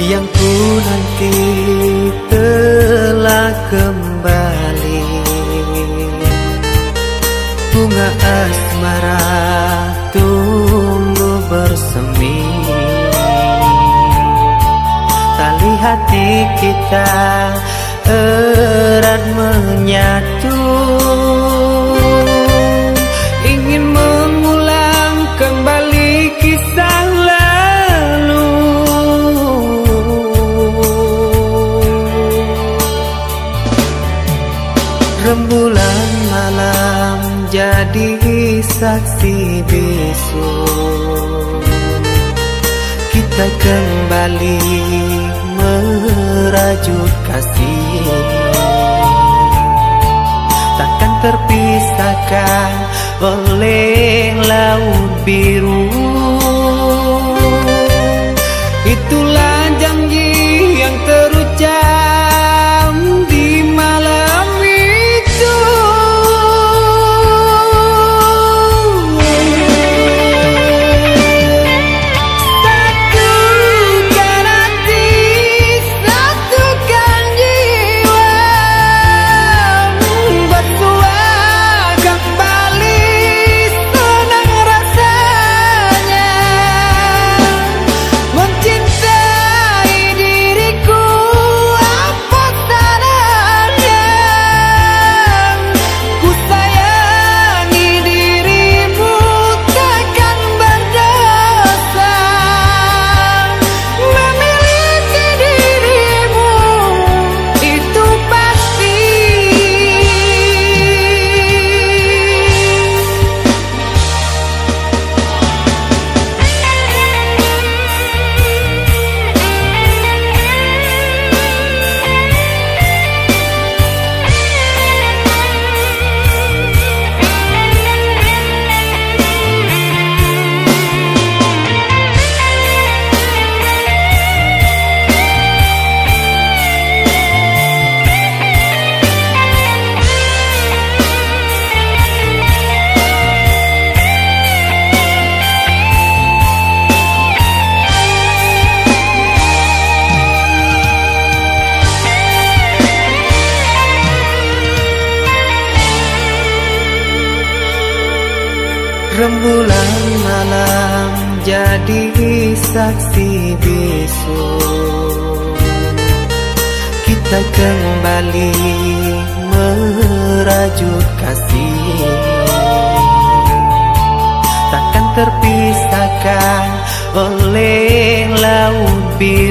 Yang ku nanti telah kembali. Bunga asmara tumbuh bersemi, tali hati kita erat menyatu. Ingin mengulang kembali kisah lalu. Rembulan malam jadi saksi bisu, kita kembali merajut kasih. Takkan terpisahkan oleh laut biru. Itulah janji yang terucap di malam itu. Satukan hati, satukan jiwa, bersua kembali senang rasanya mencintai diriku apa salahnya. Ku sayangi dirimu takkan berdosa, memiliki dirimu itu pasti. Rembulan malam jadi saksi bisu, kita kembali merajut kasih. Takkan terpisahkan oleh laut biru.